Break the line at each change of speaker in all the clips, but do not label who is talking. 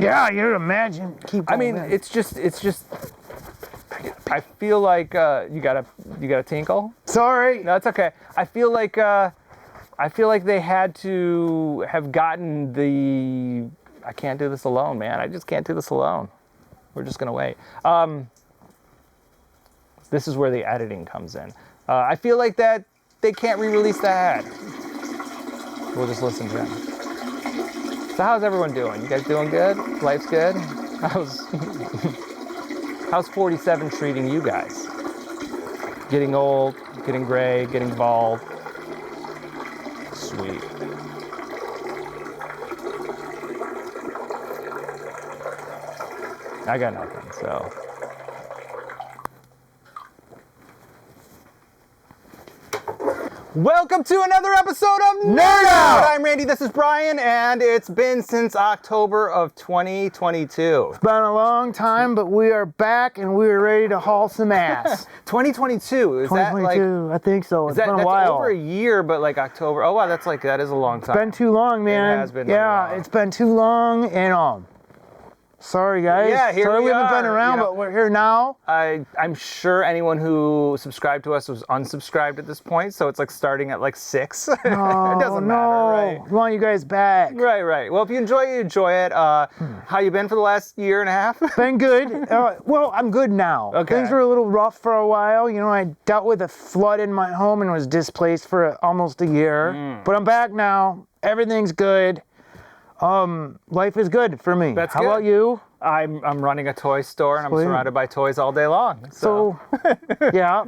Yeah, you'd imagine. Keep.
I mean, it's just. I feel like you got a tinkle.
Sorry.
No, it's okay. I feel like they had to have gotten the. I can't do this alone, man. I just can't do this alone. We're just gonna wait. This is where the editing comes in. I feel like that they can't re-release that. We'll just listen to him. So how's everyone doing? You guys doing good? Life's good? How's 47 treating you guys? Getting old, getting gray, getting bald. Sweet. I got nothing, so. Welcome to another episode of Knerdout! I'm Randy, this is Brian, and it's been since October of 2022.
It's been a long time, but we are back and we are ready to haul some ass.
2022, is
2022,
that like...
I think so. It's been a
that's
while.
over a year, but like October. Oh wow, that is a long time.
It's been too long, man.
It has been
yeah, it's been too long, and sorry guys.
Yeah, here
sorry
we
haven't
are,
been around, but we're here now.
I'm sure anyone who subscribed to us was unsubscribed at this point, so it's like starting at like 6. It doesn't matter, right?
We want you guys back.
Right. Well, if you enjoy it. How you been for the last year and a half?
Been good. Well, I'm good now.
Okay.
Things were a little rough for a while. You know, I dealt with a flood in my home and was displaced for almost a year. But I'm back now. Everything's good. Life is good for me.
That's
How
good.
about you?
I'm running a toy store and I'm surrounded by toys all day long.
So yeah.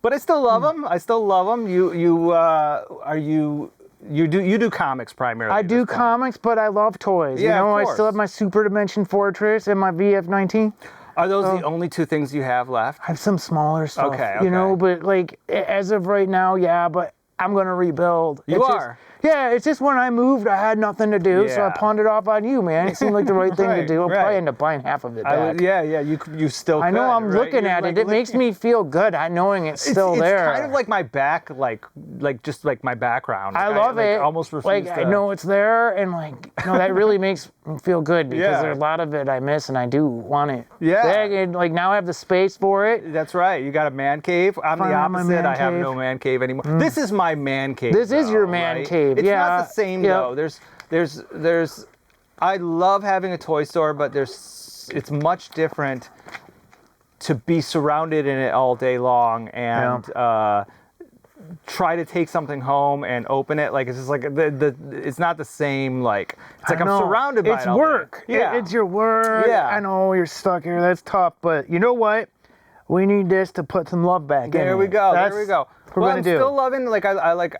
But I still love them. You do comics primarily.
I do comics, but I love toys.
Yeah,
you know,
of
I
course.
still have my Super Dimension Fortress and my VF-19.
Are those the only two things you have left?
I have some smaller stuff.
Okay.
You know, but like as of right now, yeah, but I'm gonna rebuild. It's just when I moved, I had nothing to do, so I pawned it off on you, man. It seemed like the right thing to do. I'll probably end up buying half of it back.
You still could.
I know, I'm looking
You're
at
like
it. It makes me feel good, knowing it's still there.
It's kind of like my back, like just like my background.
I love it.
Almost refuse
I know it's there, and that really makes me feel good because
Yeah.
there's a lot of it I miss, and I do want it.
Yeah.
back, and now I have the space for it.
That's right. You got a man cave. I'm the
Finally, my
opposite.
man
I have
cave.
no man cave anymore. This is my man cave.
This is your
though,
man
right?
cave.
It's
Yeah.
not the same though. There's. I love having a toy store, but it's much different to be surrounded in it all day long and try to take something home and open it. Like it's just like it's not the same. Like it's like I'm surrounded by
it's
it all
work.
day. Yeah,
It's your work.
Yeah.
I know you're stuck here. That's tough, but you know what? We need this to put some love back in.
There we go. There we go.
We're gonna
I'm
do.
still loving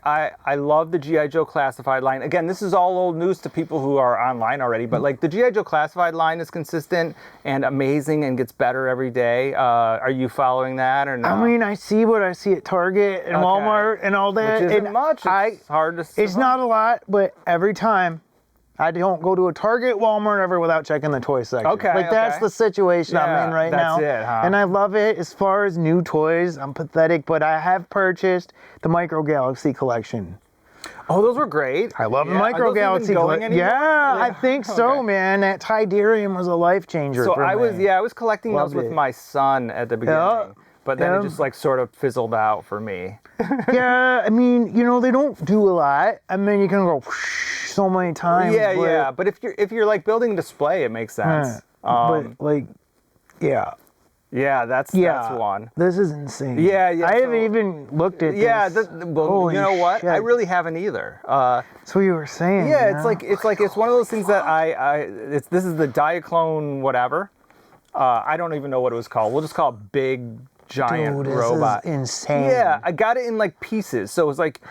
I love the G.I. Joe Classified line. Again, this is all old news to people who are online already, but like the G.I. Joe Classified line is consistent and amazing and gets better every day. Are you following that or no?
I mean, I see what I see at Target and Walmart and all that.
Which isn't
and
much. It's hard to
It's
survive.
not a lot, but every time I don't go to a Target, Walmart ever without checking the toy section.
Okay,
That's the situation I'm
Yeah,
in right now.
that's it, huh?
And I love it. As far as new toys, I'm pathetic, but I have purchased the Micro Galaxy collection.
Oh, those were great.
I love the
Yeah.
Micro
Are those even
Galaxy
going
collection.
anymore?
Yeah, I think so,
Okay.
man. That Tidarium was a life changer
So
for
I
me.
was collecting those
Loved
with
it.
my son at the beginning. But then it just like sort of fizzled out for me.
Yeah, I mean, they don't do a lot. I mean, you can go so many times.
Yeah. But if you're like building a display, it makes sense. Yeah, that's one.
This is insane.
Yeah.
I haven't even looked at this.
Well, you know what?
Shit.
I really haven't either.
That's what you were saying.
Yeah,
man.
it's one of those things that this is the Diaclone whatever. I don't even know what it was called. We'll just call it Big Giant
Dude, this
Robot.
is insane.
Yeah, I got it in like pieces. So it was like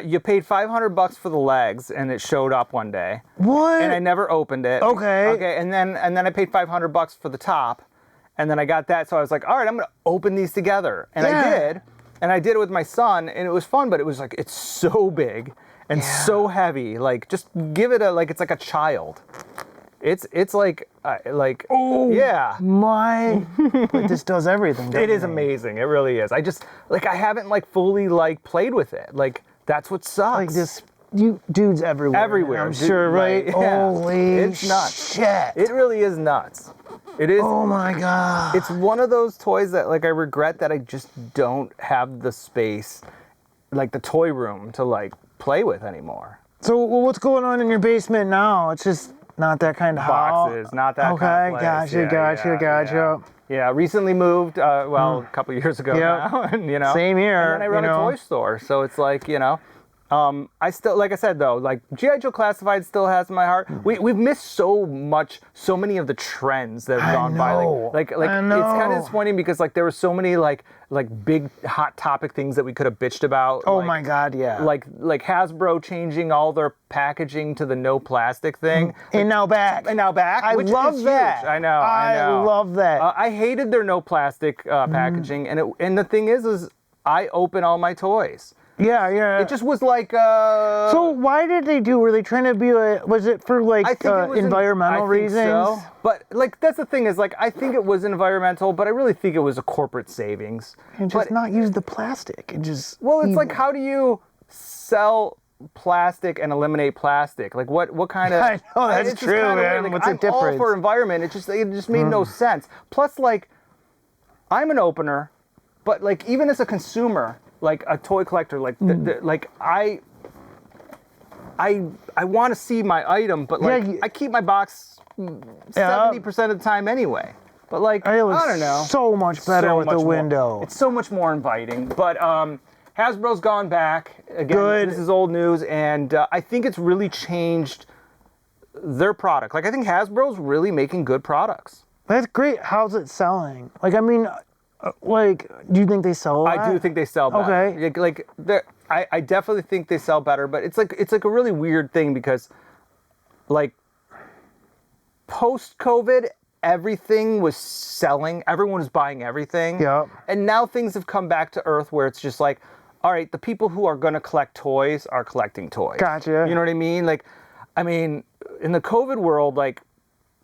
you paid $500 for the legs, and it showed up one day.
What?
And I never opened it.
Okay.
Okay, and then I paid $500 for the top, and then I got that. So I was like, all right, I'm gonna open these together, and I did, and I did it with my son, and it was fun. But it was like it's so big and so heavy. Like just give it it's like a child. It's like
Oh
yeah.
my! But this does everything.
It is amazing. It really is. I just I haven't fully played with it. Like that's what sucks.
Like this dudes everywhere.
Everywhere.
I'm sure, right?
Yeah.
Holy
it's nuts.
shit.
It really is nuts. It is.
Oh my God.
It's one of those toys that like I regret that I just don't have the space, like the toy room to like play with anymore.
So what's going on in your basement now? It's just not that kind of
boxes, not that kind of place.
Gotcha.
Yeah, recently moved, a couple years ago now, and
Same here.
And then I run a toy store, so it's like, I still, like I said though, like G.I. Joe Classified still has my heart. We've missed so many of the trends that have gone by. Like it's kind of disappointing because like there were so many like big hot topic things that we could have bitched about.
Oh my God, yeah.
Like Hasbro changing all their packaging to the no plastic thing.
And now back.
I
love that.
Huge. I know.
I love that.
I hated their no plastic packaging, and the thing is I open all my toys.
Yeah.
It just was like.
So why did they do? Were they trying to be like? Was it for like environmental reasons?
So. But like that's the thing is like I think it was environmental, but I really think it was a corporate savings.
And just not use the plastic. And just
it's like how do you sell plastic and eliminate plastic? Like what kind of?
I know that's true, man.
Like,
What's the difference?
I'm all for environment. It just made no sense. Plus, like, I'm an opener, but like even as a consumer. Like a toy collector, like like I want to see my item, but like I keep my box 70% of the time anyway. But like I don't know,
so much better with the window.
It's so much more inviting. But Hasbro's gone back again.
Good.
This is old news, and I think it's really changed their product. Like I think Hasbro's really making good products.
That's great. How's it selling? Like I mean. Like, do you think they sell that?
I do think they sell better.
Okay.
Like I definitely think they sell better, but it's like a really weird thing because, like, post-COVID, everything was selling. Everyone was buying everything.
Yeah.
And now things have come back to earth where it's just like, all right, the people who are going to collect toys are collecting toys.
Gotcha.
You know what I mean? Like, I mean, in the COVID world, like,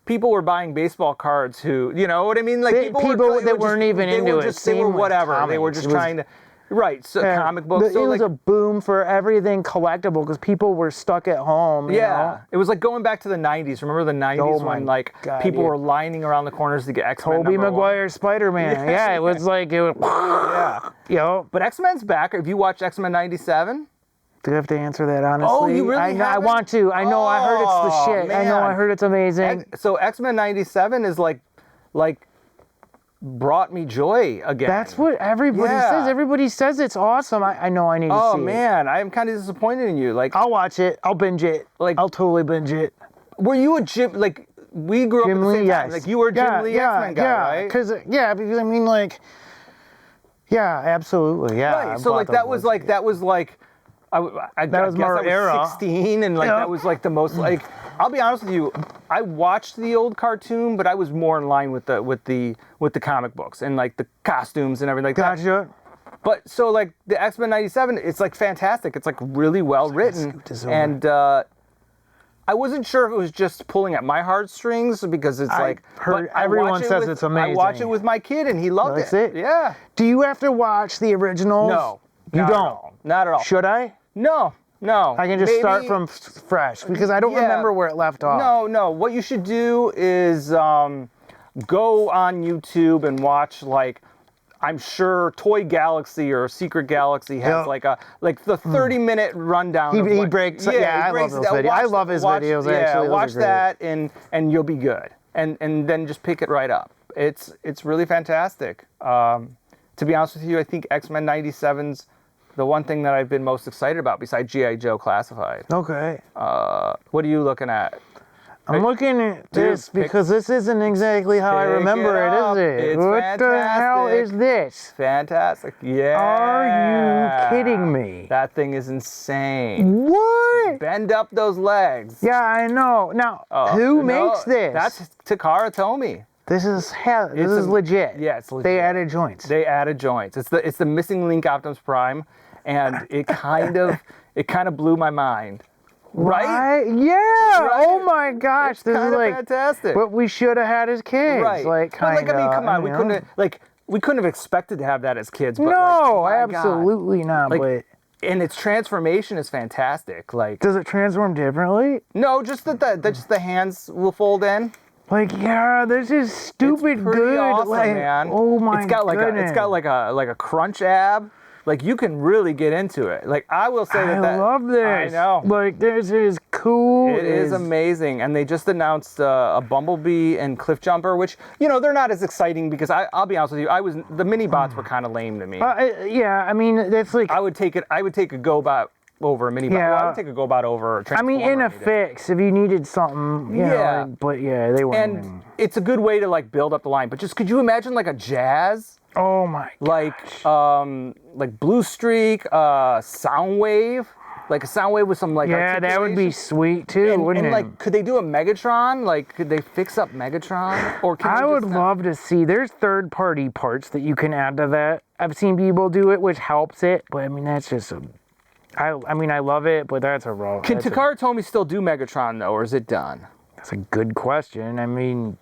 people were buying baseball cards who, you know what I mean? Like
people that weren't even into it.
They were whatever. They were just trying to, right? So comic books.
It was a boom for everything collectible because people were stuck at home. You know?
It was like going back to the '90s. Remember the '90s when like people were lining around the corners to get X-Men.
Tobey Maguire Spider-Man. Yeah, it was like it was.
Yeah. But X-Men's back. Have you watched X-Men '97?
Do you have to answer that honestly?
Oh, you really
I want to. I know. I heard it's the shit.
Man.
I know. I heard it's amazing.
So X-Men '97 is like brought me joy again.
That's what everybody says. Everybody says it's awesome. I know. I need to see it.
Oh man, I'm kind of disappointed in you. Like
I'll watch it. I'll binge it. Like I'll totally binge it.
Were you a Jim? Like we grew up at the same time. Like you were a Jim Lee X-Men guy, right?
Because I mean like. Yeah, absolutely. Yeah.
Right. So like that was like. I
that was more era.
16, and like that was like the most like. I'll be honest with you. I watched the old cartoon, but I was more in line with the comic books and like the costumes and everything like that.
Gotcha.
But so like the X-Men '97, it's like fantastic. It's like really well written, and I wasn't sure if it was just pulling at my heartstrings because it's
everyone says it's amazing.
I watch it with my kid, and he loved it. Yeah.
Do you have to watch the originals?
No.
You don't.
Not at all.
Should I?
No.
I can just start from fresh because I don't remember where it left off.
No. What you should do is go on YouTube and watch like I'm sure Toy Galaxy or Secret Galaxy has like the 30-minute rundown.
He breaks. I love those videos. I love his videos. Actually,
watch that and you'll be good. And then just pick it right up. It's really fantastic. To be honest with you, I think X-Men '97's the one thing that I've been most excited about besides G.I. Joe Classified.
Okay.
What are you looking at?
I'm looking at this because this isn't exactly how I remember it, is it?
It's
what
fantastic.
the hell is this?
Fantastic. Yeah.
Are you kidding me?
That thing is insane.
What?
Bend up those legs.
Yeah, I know. Now, who makes this?
That's Takara Tomy.
This is legit.
Yeah, it's legit.
They added joints.
It's the missing link Optimus Prime, and it kind of blew my mind. Right?
Yeah. Right? Oh my gosh,
it's
this is like
fantastic.
What we should have had as kids.
Right.
Like, I
mean, come on, we couldn't have expected to have that as kids. But
no, absolutely not.
Like,
but
and its transformation is fantastic. Like,
does it transform differently?
No, just that just the hands will fold in.
Like, yeah, this is stupid
it's pretty
good.
Awesome,
like,
man.
Oh my
it's got
goodness.
It's got like a crunch ab. Like, you can really get into it. Like, I will say that.
I love this.
I know.
Like, this is cool.
It is amazing. And they just announced a Bumblebee and Cliff Jumper, which, they're not as exciting because I'll be honest with you, the mini bots were kind of lame to me.
Yeah, I mean, that's like.
I would take a GoBot over a mini bot. Well, I would take a GoBot over a Transformer.
I mean, in a fix, if you needed something, you know, like, but yeah, they weren't.
And it's a good way to like build up the line. But just could you imagine like a Jazz?
Oh my
gosh. Like Blue Streak, Soundwave. Like a Soundwave with some like
that would be sweet too, wouldn't it?
And like, could they do a Megatron? Like, could they fix up Megatron? Or
I would love to see. There's third-party parts that you can add to that. I've seen people do it, which helps it. But I mean, that's just a. I mean, I love it, but that's a raw.
Can Takara Tomy still do Megatron though, or is it done?
That's a good question. I mean.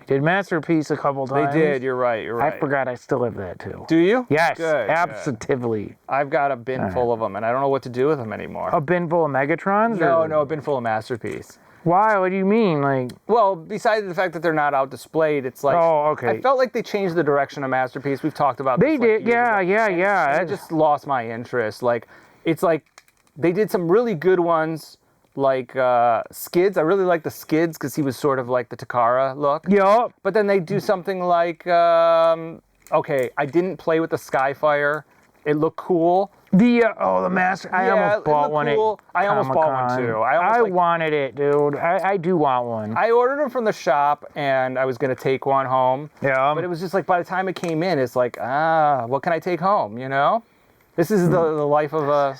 Did Masterpiece a couple times.
They did, you're right.
I forgot I still have that too.
Do you?
Yes,
good,
absolutely.
Good. I've got a bin full of them, and I don't know what to do with them anymore.
A bin full of Megatrons?
No, a bin full of Masterpiece.
Why? What do you mean? Like?
Well, besides the fact that they're not out displayed, it's like...
Oh, okay.
I felt like they changed the direction of Masterpiece. We've talked about this.
They did, yeah.
I just lost my interest. Like, it's like they did some really good ones. Like Skids, I really like the Skids because he was sort of like the Takara look.
Yup.
But then they do something like, okay, I didn't play with the Skyfire. It looked cool.
The Master. I almost bought one.
Cool. I almost bought one too.
I wanted it, dude. I do want one.
I ordered them from the shop and I was gonna take one home.
Yeah.
But it was just like by the time it came in, it's like what can I take home? This is the life of a.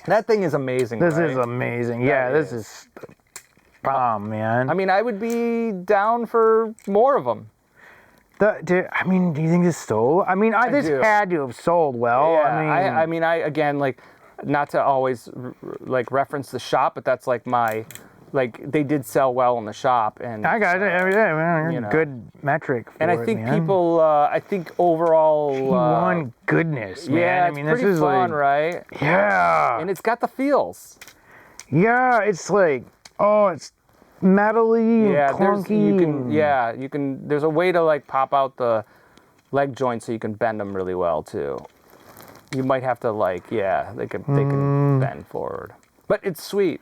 That thing is amazing.
This is amazing. Yeah, this is bomb, man.
I mean, I would be down for more of them.
I mean, do you think this sold? I mean, this had to have sold well.
Yeah, I mean, again, like, not to always like reference the shop, but that's like they did sell well in the shop, and
I got it every day, man. Good metric.
And I think people, I think overall,
P1 goodness, man.
Yeah,
I mean,
it's
this is
fun,
like,
right?
Yeah.
And it's got the feels.
Yeah, it's like, it's metally, clunky.
You can. There's a way to like pop out the leg joints so you can bend them really well too. You might have to like, they can bend forward, but it's sweet.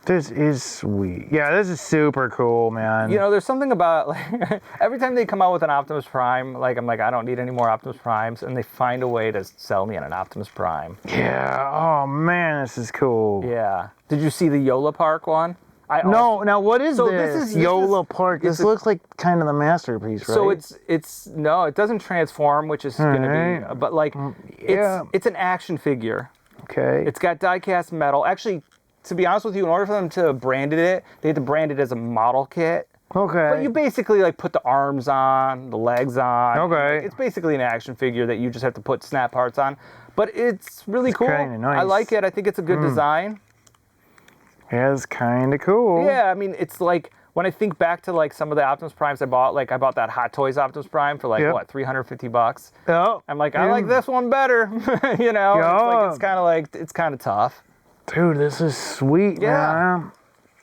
This is sweet. Yeah, this is super cool, man.
There's something about like every time they come out with an Optimus Prime, like I'm like, I don't need any more Optimus Primes, and they find a way to sell me on an Optimus Prime.
Yeah. Oh man, this is cool.
Yeah. Did you see the Yola Park one?
No. Now what is this?
This is
Yola Park. This looks like kind of the Masterpiece, right?
So it's no, it doesn't transform, which is gonna be, but like it's an action figure.
Okay.
It's got die-cast metal. Actually, to be honest with you, in order for them to brand it, they had to brand it as a model kit.
Okay.
But you basically like put the arms on, the legs on.
Okay.
It's basically an action figure that you just have to put snap parts on. But it's really cool.
Nice.
I like it. I think it's a good design.
Yeah, it's kind of cool.
Yeah, I mean, it's like when I think back to like some of the Optimus Primes I bought, like I bought that Hot Toys Optimus Prime for like what, $350.
Oh.
I'm like, I like this one better. It's kind of tough.
Dude, this is sweet, man.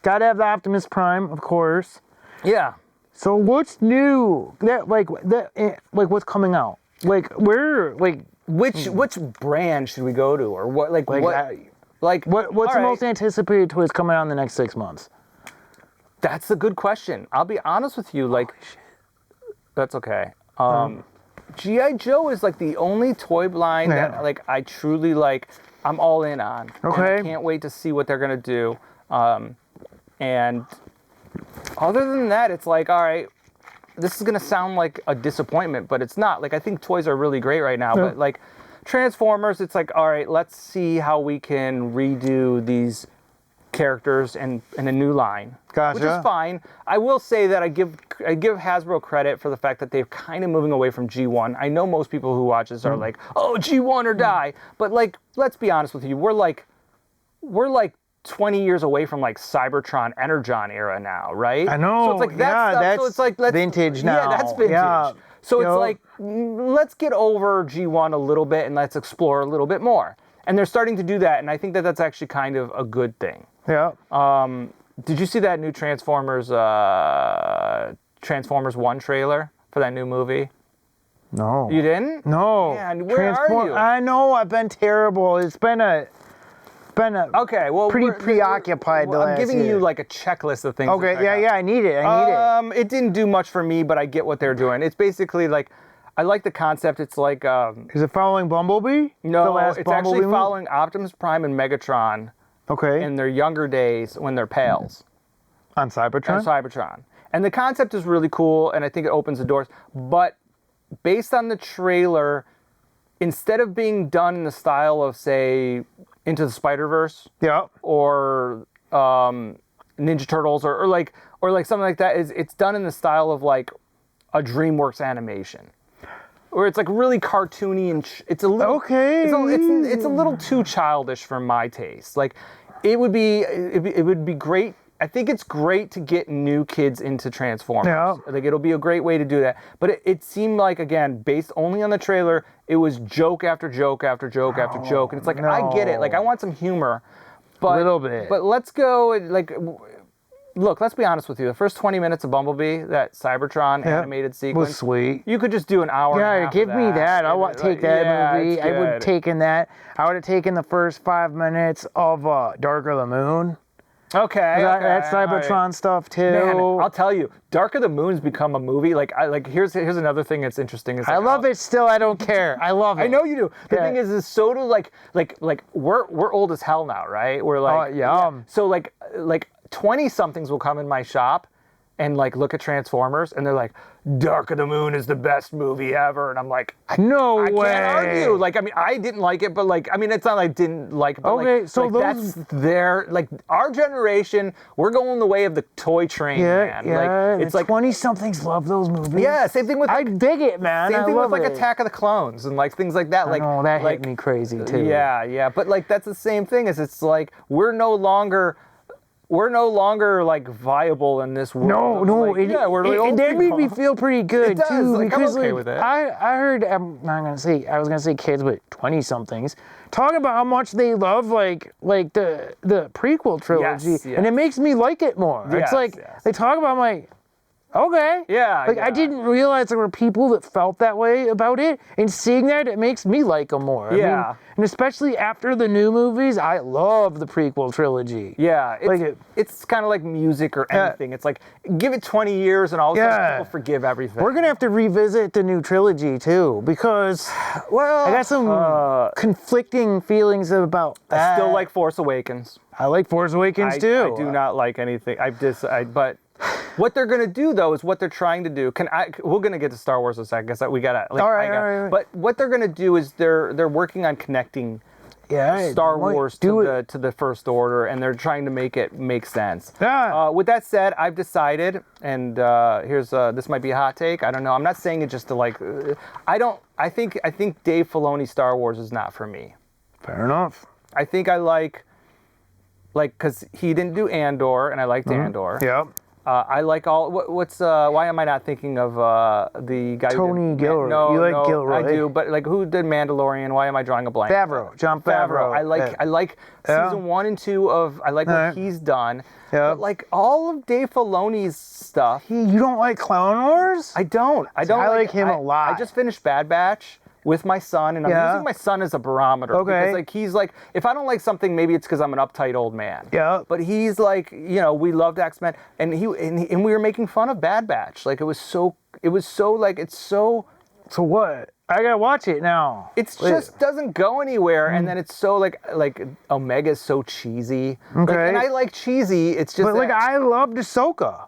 Gotta have the Optimus Prime, of course.
Yeah.
So what's new? What's coming out? Like where? Like
which brand should we go to, or what? What's the most anticipated toys coming out in the next 6 months? That's a good question. I'll be honest with you. Like, that's okay. G.I. Joe is like the only toy line that like I truly like. I'm all in on. Okay. And I can't wait to see what they're gonna do. And other than that, it's like, all right, this is gonna sound like a disappointment, but it's not. Like, I think toys are really great right now, but like Transformers, it's like, all right, let's see how we can redo these characters in a new line. Gotcha. Which is fine. I will say that I give Hasbro credit for the fact that they're kind of moving away from G1. I know most people who watch this are like, oh, G1 or die. But like, let's be honest with you, we're like 20 years away from like Cybertron Energon era now, right? I know. So it's like that's vintage now. Yeah, that's vintage. Yeah. So it's like, let's get over G1 a little bit and let's explore a little bit more. And they're starting to do that, and I think that that's actually kind of a good thing.
Yeah.
Did you see that new Transformers 1 trailer for that new movie?
No.
You didn't?
No.
Man, where are you?
I know, I've been terrible. It's been a
okay, well,
pretty preoccupied the last
I'm giving
year.
you like a checklist of things.
Okay, yeah, I need it.
It didn't do much for me, but I get what they're doing. It's basically like, I like the concept. It's like...
Is it following Bumblebee?
No, it's actually following Optimus Prime and Megatron in their younger days when they're pals.
On Cybertron?
And the concept is really cool, and I think it opens the doors. But based on the trailer, instead of being done in the style of, say, Into the Spider-Verse, or Ninja Turtles, or like something like that, it's done in the style of like a DreamWorks animation, where it's like really cartoony and it's a little it's a little too childish for my taste. Like it would be great. I think it's great to get new kids into Transformers. Yeah. Like it'll be a great way to do that. But it seemed like, again, based only on the trailer, it was joke after joke after joke after joke. And it's like, I get it. Like I want some humor. But,
a little bit.
But let's go, like, look, let's be honest with you. The first 20 minutes of Bumblebee, that Cybertron animated sequence,
was sweet.
You could just do an hour and a half
give
of
me that. I would take that movie.
I
would have taken that. I would have taken the first 5 minutes of Dark of the Moon.
Okay.
That Cybertron stuff too.
Man, I'll tell you, Dark of the Moon's become a movie. Here's another thing that's interesting. Is
I love it still. I don't care. I love it.
I know you do. The thing is so do like we're old as hell now, right? We're like So like 20 somethings will come in my shop and like look at Transformers and they're like, Dark of the Moon is the best movie ever, and I'm like,
no way.
I can't argue. Like, I mean, I didn't like it, but like, I mean, it's not like I didn't like it, but that's their, like, our generation, we're going the way of the toy train, man.
Yeah,
like, it's like
20-somethings love those movies.
Yeah, same thing with
I dig it, man.
Same thing with like Attack of the Clones and like things like that. Like,
that hit me crazy too.
Yeah, but like that's the same thing. It's like we're no longer like viable in this world.
No, that made me feel pretty good too.
Like,
because
I'm okay with it.
I heard, I was gonna say kids, but 20-somethings talking about how much they love like the prequel trilogy,
yes.
and it makes me like it more. It's like they talk about, I'm like, okay. I didn't realize there were people that felt that way about it, and seeing that, it makes me like them more. I mean, and especially after the new movies, I love the prequel trilogy.
Yeah, it's kind of like music or anything. It's like, give it 20 years and all of a sudden people forgive everything.
We're going to have to revisit the new trilogy too, because I got some conflicting feelings about that.
I still like Force Awakens.
I like Force Awakens too.
I do not like anything. But what they're going to do, though, is what they're trying to do. We're going to get to Star Wars in a second, because we got to... All right. But what they're going to do is they're working on connecting Star Wars to the First Order, and they're trying to make it make sense.
Yeah.
With that said, I've decided, and this might be a hot take. I don't know. I'm not saying it just to like... I think Dave Filoni's Star Wars is not for me.
Fair enough.
I think I like, because he didn't do Andor, and I liked Andor.
Yeah.
I like all. Why am I not thinking of the guy?
Tony Gilroy.
No,
you like Gilroy.
I do, but like who did Mandalorian? Why am I drawing a blank?
Jon Favreau.
I like season 1 and 2 of. I like what he's done. Yeah. But like all of Dave Filoni's stuff.
You don't like Clone Wars?
I don't. I like him a lot. I just finished Bad Batch with my son, and I'm using my son as a barometer.
Okay.
Because he's like, if I don't like something, maybe it's because I'm an uptight old man.
Yeah.
But he's like, we loved X-Men, and we were making fun of Bad Batch. Like it's so. So
what? I gotta watch it now.
It just doesn't go anywhere, and then it's so like Omega's so cheesy.
Okay.
And I like cheesy. It's just.
But I loved Ahsoka.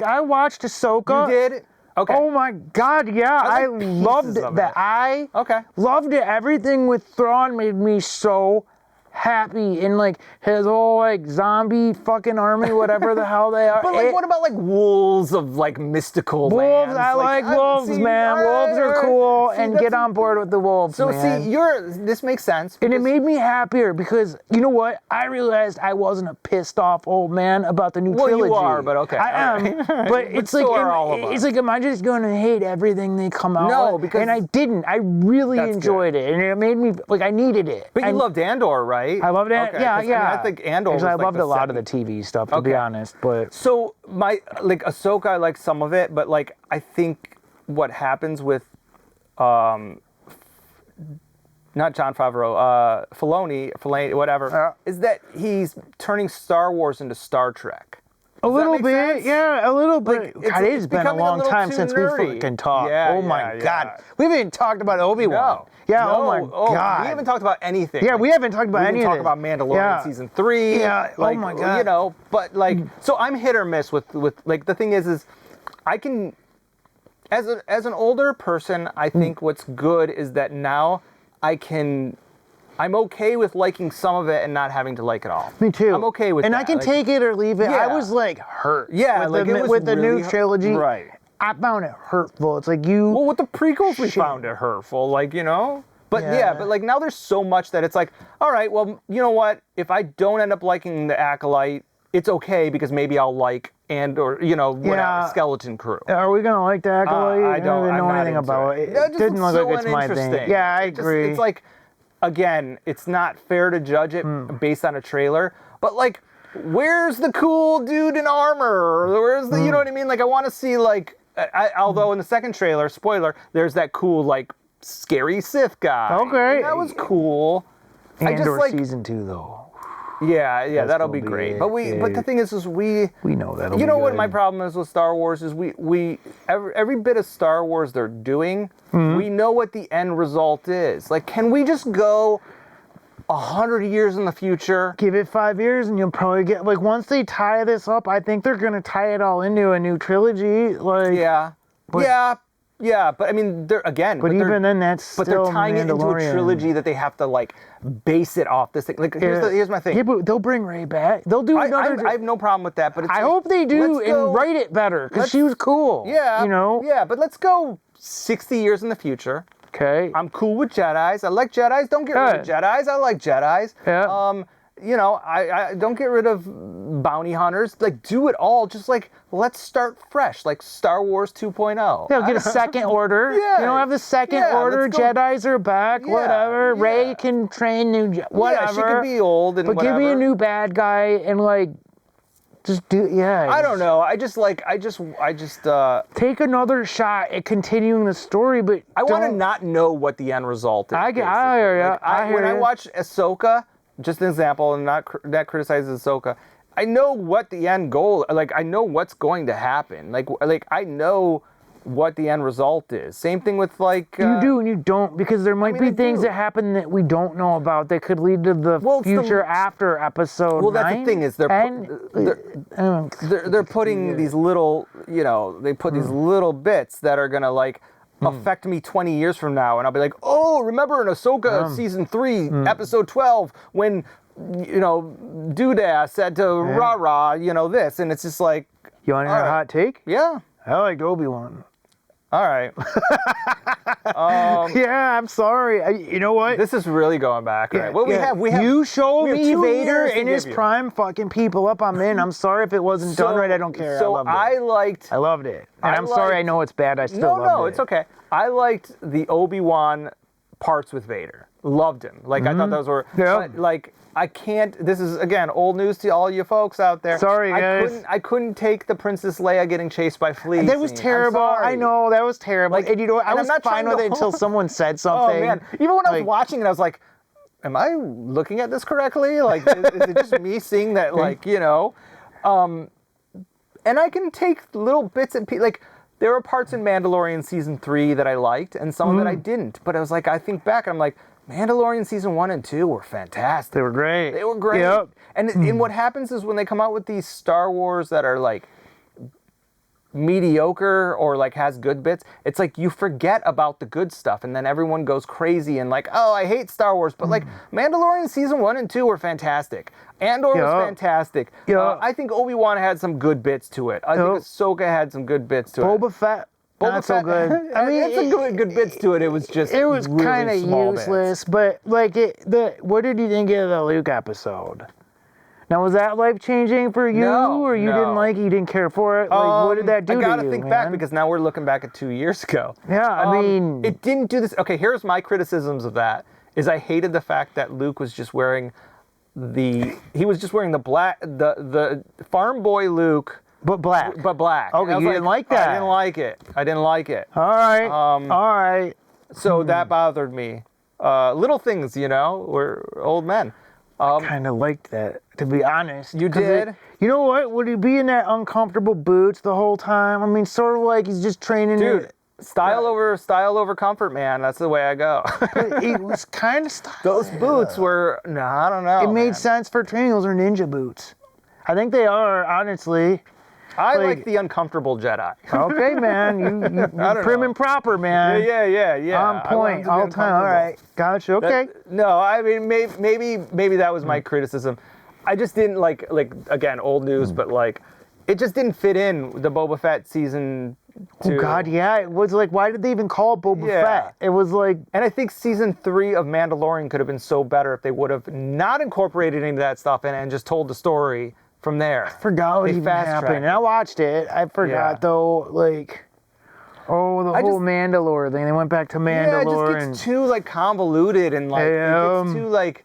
I watched Ahsoka.
You did? Okay.
Oh my God, yeah. I loved that. I loved it. Everything with Thrawn made me so happy and like his whole like zombie fucking army, whatever the hell they are.
But like, what about like wolves of like mystical
wolves?
lands?
I like wolves, man. Wolves are cool, and get on board with the wolves.
So
man.
see, this makes sense.
And it made me happier because you know what? I realized I wasn't a pissed off old man about the new trilogy.
Well, you are, but okay.
I am, but it's like it's like, am I just going to hate everything they come out with?
No, because
and I didn't. I really enjoyed it, and it made me like I needed it.
But you loved Andor, right?
I loved it.
Okay,
yeah.
I mean, I think Andor was
I
like
loved a lot of the TV stuff, to be honest. But
so like Ahsoka, I like some of it, but like I think what happens with not Jon Favreau, Filoni, whatever, is that he's turning Star Wars into Star Trek.
A little bit, yeah, a little bit.
Like,
God, it's been a long time since we fucking talked.
Yeah,
oh my God. We haven't even talked about Obi-Wan.
No.
Yeah,
no,
oh my God.
We haven't talked about anything.
Yeah, we haven't talked about anything.
We didn't talk about Mandalorian season 3.
Yeah,
like,
oh my God.
You know, but like, so I'm hit or miss with like, the thing is I can, as an older person, I think what's good is that now I'm okay with liking some of it and not having to like it all.
Me too.
I'm okay with that.
And I can take it or leave it.
Yeah.
I was like hurt.
Yeah,
with the new trilogy.
Right.
I found it hurtful. It's like you.
Well, with the prequels, we found it hurtful. Like, you know. But but like now there's so much that it's like, all right, well, you know what? If I don't end up liking the Acolyte, it's okay because maybe I'll like Skeleton Crew.
Are we gonna like the Acolyte?
I don't
even know anything about it. It didn't look like it's my thing. Yeah, I agree.
It's like, again, it's not fair to judge it based on a trailer, but like, where's the cool dude in armor? Where's the, you know what I mean? Like, I want to see like, although in the second trailer, spoiler, there's that cool like scary Sith guy.
Okay,
and that was cool.
Andor season 2 though.
Yeah, that'll be great. But the thing is we
know that'll be
You know
good.
what my problem is with Star Wars is we every bit of Star Wars they're doing, we know what the end result is. Like, can we just go 100 years in the future?
Give it 5 years and you'll probably get, like, once they tie this up, I think they're going to tie it all into a new trilogy. Like,
yeah, but I mean, they're again.
But even then, that's still
they're tying it into a trilogy that they have to like base it off this thing. Like, here's my thing.
Yeah, but they'll bring Rey back. They'll do another.
I have no problem with that, but it's
I hope they do and write it better because she was cool.
Yeah,
you know.
Yeah, but let's go 60 years in the future.
Okay.
I'm cool with Jedis. I like Jedis. Don't get rid of Jedis. I like Jedis.
Yeah.
You know, I don't get rid of bounty hunters. Like, do it all. Just like, let's start fresh, like Star Wars 2.0.
Yeah, get a second order. You know, have the second order. Jedis are back. Whatever. Rey can train new. Whatever.
Yeah, she could be old and
whatever. Give me a new bad guy and like. Just do,
I don't know. I just
take another shot at continuing the story, but
I want to not know what the end result is.
I hear you.
Like, when I watch Ahsoka, just an example, and not criticizes Ahsoka, I know what the end goal. Like, I know what's going to happen. Like I know what the end result is. Same thing with like
you do and you don't, because there might be things that happen that we don't know about that could lead to the future after episode 9.
That's the thing is they're putting these little, you know, they put these little bits that are gonna like affect me 20 years from now, and I'll be like, oh, remember in Ahsoka season 3 episode 12 when, you know, Doodah said to Rara, you know, this, and it's just like,
you want to hear a hot take?
Yeah,
I liked Obi-Wan.
All right.
Yeah, I'm sorry. You know what?
This is really going back. Right? Well, we have.
You show me Vader in his prime fucking people up. I'm in. I'm sorry if it wasn't done right. I don't care.
So I
loved it. And I'm sorry. I know it's bad. I still loved it.
No, it's okay. I liked the Obi-Wan parts with Vader. Loved him. Like, I thought those were.
Yeah.
But, like, I can't. This is again old news to all you folks out there.
Sorry, guys.
I couldn't take the Princess Leia getting chased by fleas.
That was terrible. I know that was terrible.
Like,
and you know, I was fine with it until someone said something.
Oh man! Even when I was watching it, I was like, "Am I looking at this correctly? Like, is it just me seeing that? Like, you know?" And I can take little bits and pieces. Like, there were parts in Mandalorian season 3 that I liked, and some that I didn't. But I was like, I think back, and I'm like, Mandalorian season 1 and 2 were fantastic.
They were great.
They were great. Yep. And what happens is when they come out with these Star Wars that are like mediocre or like has good bits, it's like you forget about the good stuff and then everyone goes crazy and like, oh, I hate Star Wars, but like Mandalorian season 1 and 2 were fantastic. Andor was fantastic. I think Obi-Wan had some good bits to it. I think Ahsoka had some good bits to it.
Boba Fett. Not so good.
I mean, it's some good bits to it. It was just really
kind of useless. But like what did you think of the Luke episode? Now, was that life-changing for you, or you didn't like it, you didn't care for it? Like, what did that do to you,
I gotta think back, because now we're looking back at 2 years ago.
Yeah, I mean...
It didn't do this... Okay, here's my criticisms of that, is I hated the fact that Luke was just wearing he was just wearing the black... The farm boy Luke...
But black. Okay, you didn't like that.
I didn't like it.
All right, all right.
So that bothered me. Little things, we're old men.
I kind of liked that, to be honest.
You did?
You know what? Would he be in that uncomfortable boots the whole time? I mean, sort of like he's just training.
Dude, style over comfort, man. That's the way I go.
It was kind of stylish.
Those boots were, I don't know.
It made sense for training. Those are ninja boots. I think they are, honestly.
I like the uncomfortable Jedi.
Okay, man. You prim and proper, man.
Yeah.
On point, all the time. All right. Gotcha. Okay.
I mean, maybe that was my criticism. I just didn't like again, old news, but like, it just didn't fit in the Boba Fett season 2.
Oh, God, yeah. It was like, why did they even call it Boba Fett? It was like...
And I think season 3 of Mandalorian could have been so better if they would have not incorporated any of that stuff in and just told the story from there.
I forgot what even happened. And I watched it. I forgot, though, like... Oh, the whole Mandalore thing. They went back to Mandalore.
Yeah, it just gets too, like, convoluted and, like, it gets too, like...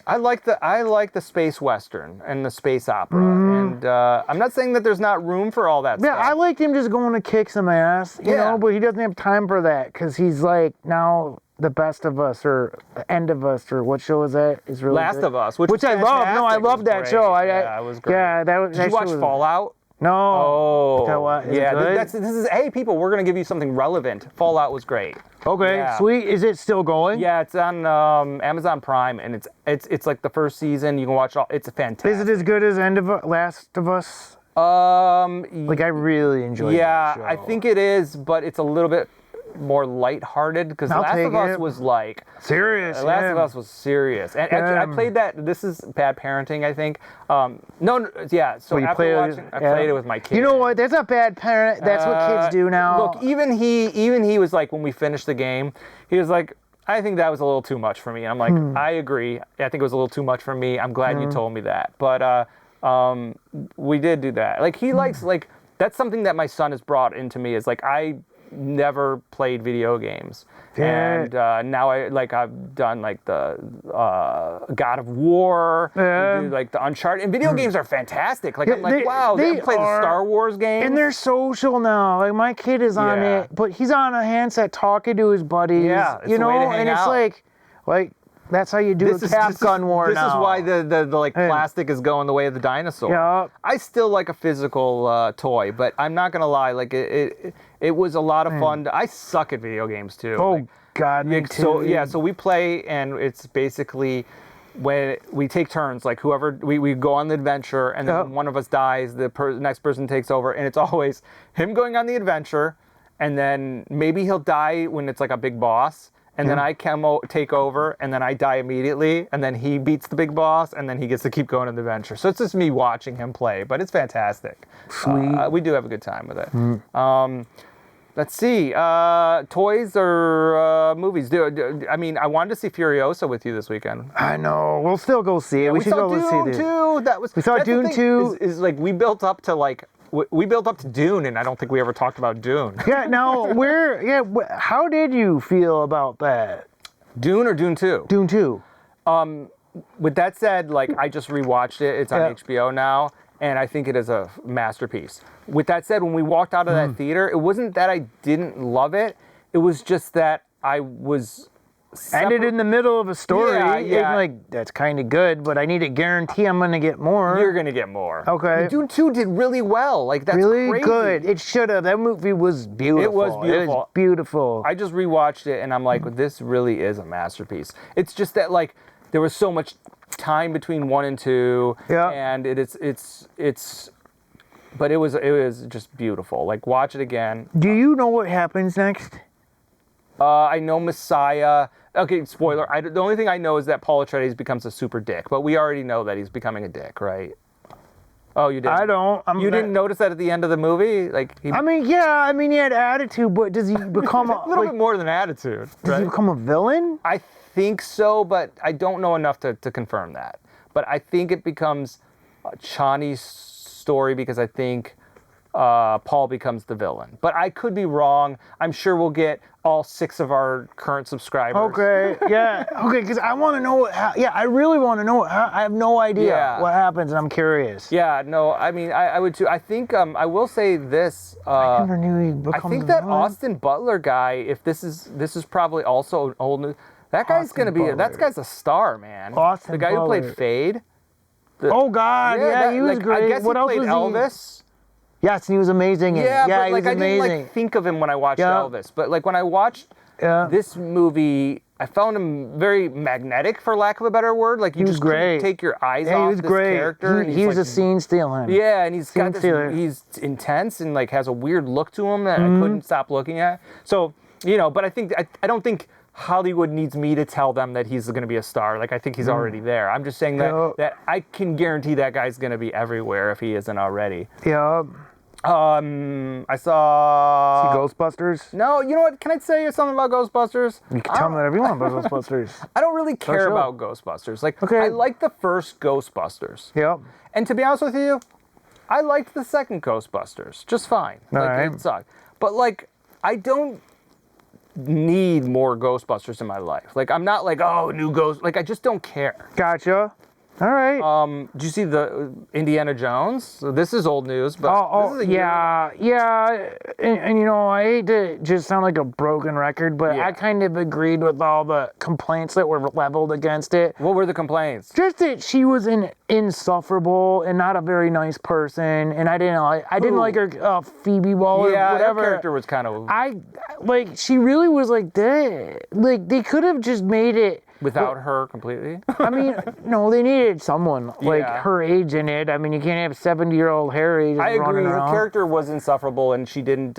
I like the space western and the space opera, and I'm not saying that there's not room for all that stuff.
Yeah, I liked him just going to kick some ass, you know, but he doesn't have time for that because he's like now the best of us or the end of us or what show is that? Is really
Last of Us, which
I love. No, I love that show.
Yeah, it was great.
Yeah, that was.
Did you watch Fallout?
No.
Oh.
Is it good?
This is hey people, we're gonna give you something relevant. Fallout was great.
Okay, sweet. Is it still going?
Yeah, it's on Amazon Prime, and it's like the first season. You can watch all. It's a fantastic.
Is it as good as Last of Us? Like I really enjoyed.
Yeah, I think it is, but it's a little bit more lighthearted because Last of Us was like
serious.
Last of Us was serious, and actually, I played that. This is bad parenting, I think. So after watching, I played it with my kids.
You know what? That's not bad parent. That's what kids do now.
Look, even he was like, when we finished the game, he was like, I think that was a little too much for me. And I'm like, I agree. I think it was a little too much for me. I'm glad you told me that. But we did do that. Like he likes that's something that my son has brought into me is like I never played video games, and now I've done like the God of War, do, like the Uncharted, and video games are fantastic. Like I'm like, wow, they play the Star Wars games,
and they're social now. Like my kid is on it, but he's on a handset talking to his buddies. Yeah,
it's the way to hang
and
out.
It's like. That's how you do a Cap Gun War now.
This is why the plastic is going the way of the dinosaur.
Yeah.
I still like a physical toy, but I'm not gonna lie. Like it was a lot of fun. I suck at video games too.
Oh God, me too.
So we play, and it's basically when we take turns. Like whoever we go on the adventure, and then when one of us dies, the next person takes over, and it's always him going on the adventure, and then maybe he'll die when it's like a big boss. And then I take over, and then I die immediately, and then he beats the big boss, and then he gets to keep going on the adventure. So it's just me watching him play, but it's fantastic.
Sweet.
We do have a good time with it. Let's see, toys or movies? I mean, I wanted to see Furiosa with you this weekend.
I know. We'll still go see it. We should go see it. We saw Dune 2.
Is like we built up to Dune, and I don't think we ever talked about Dune.
Yeah, now, how did you feel about that?
Dune or Dune 2?
Dune 2.
With that said, like, I just rewatched it. It's on HBO now, and I think it is a masterpiece. With that said, when we walked out of that theater, it wasn't that I didn't love it. It was just that I was...
Ended in the middle of a story.
Yeah.
Like, that's kind of good, but I need to guarantee I'm going to get more.
You're going to get more.
Okay.
Dune 2 did really well. Like, that's
really
crazy.
Good. It should have. That movie was beautiful.
It was
beautiful.
I just rewatched it, and I'm like, this really is a masterpiece. It's just that, like, there was so much time between 1 and 2, and it's But it was just beautiful. Like, watch it again.
Do you know what happens next?
I know Messiah. Okay, spoiler. The only thing I know is that Paul Atreides becomes a super dick, but we already know that he's becoming a dick, right? Oh, you didn't?
I don't.
You didn't notice that at the end of the movie? Like, he
had attitude, but does he become
a little bit more than attitude?
Does he become a villain?
I think so, but I don't know enough to confirm that. But I think it becomes Chani's story because I think Paul becomes the villain. But I could be wrong. I'm sure we'll get all 6 of our current subscribers.
Okay, yeah. Okay, because I want to know I really want to know. I have no idea what happens, and I'm curious.
Yeah, no, I mean, I would too. I think, I will say this.
I never knew he becomes
I think that
villain.
Austin Butler guy, if this is probably also old news, that guy's going to be, that guy's a star, man.
Austin
the guy
Butler.
who played Fade.
Oh, God, he was great.
I guess
what
he
else
played
was
Elvis.
Yes, and he was amazing.
Yeah, but
he
like
was
I didn't
amazing.
like think of him when I watched Elvis. But like when I watched this movie, I found him very magnetic, for lack of a better word. Like you just couldn't take your eyes off this character.
He was a scene stealer.
Yeah, and he's got this. He's intense and like has a weird look to him that I couldn't stop looking at. So but I don't think Hollywood needs me to tell them that he's going to be a star. Like I think he's already there. I'm just saying that I can guarantee that guy's going to be everywhere if he isn't already.
Yeah.
I saw...
See Ghostbusters?
No, you know what? Can I tell you something about Ghostbusters?
You can tell me whatever you want about Ghostbusters.
I don't really care about Ghostbusters. Like, I like the first Ghostbusters.
Yep.
And to be honest with you, I liked the second Ghostbusters just fine. It sucked. But, like, I don't need more Ghostbusters in my life. Like, I'm not like, oh, new Ghost... Like, I just don't care.
Gotcha. All right.
Did you see the Indiana Jones? So this is old news, but this is
and I hate to just sound like a broken record, but I kind of agreed with all the complaints that were leveled against it.
What were the complaints?
Just that she was insufferable and not a very nice person, and I didn't like her Phoebe Waller.
Yeah,
whatever.
Her character was kind of.
She really was like they could have just made it.
Without her completely?
I mean, no, they needed someone like her age in it. I mean, you can't have 70-year-old Harry just running around. I agree.
Her character was insufferable, and she didn't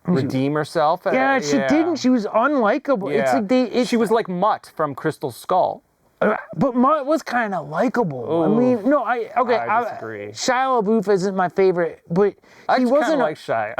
redeem herself.
Yeah, she didn't. She was unlikable.
Yeah.
It's like
she was like Mutt from Crystal Skull.
But Mutt was kind of likable.
Ooh.
I mean, no, I
disagree.
Shia LaBeouf isn't my favorite, but
he wasn't like Shia.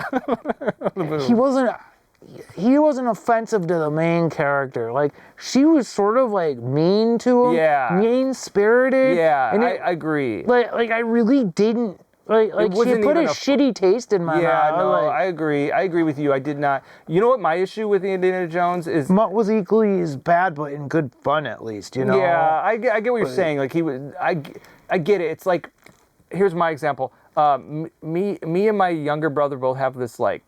He wasn't offensive to the main character. Like, she was sort of like mean to him, mean-spirited.
Yeah, and I agree.
Like I really didn't like. She put a shitty taste in my mouth.
Yeah, no, I agree. I agree with you. I did not. You know what my issue with the Indiana Jones is?
Mutt was equally as bad, but in good fun at least. You know.
Yeah, I get what you're saying. Like he was. I get it. It's like, here's my example. Me and my younger brother both have this like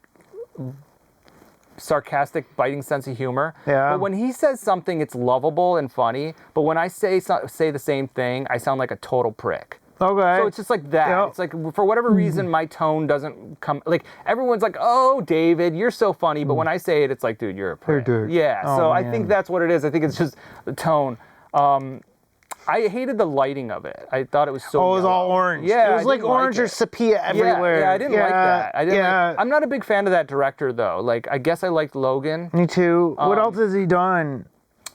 sarcastic, biting sense of humor.
Yeah.
But when he says something, it's lovable and funny. But when I say the same thing, I sound like a total prick.
Okay.
So it's just like that. Yep. It's like, for whatever reason, my tone doesn't come... Like, everyone's like, oh, David, you're so funny. But when I say it, it's like, dude, you're a prick. Yeah, so I think that's what it is. I think it's just the tone. I hated the lighting of it. I thought it was so
it was all orange.
Yeah,
it was like orange or sepia everywhere.
Yeah, I didn't like that. I'm not a big fan of that director, though. Like, I guess I liked Logan.
Me too. What else has he done?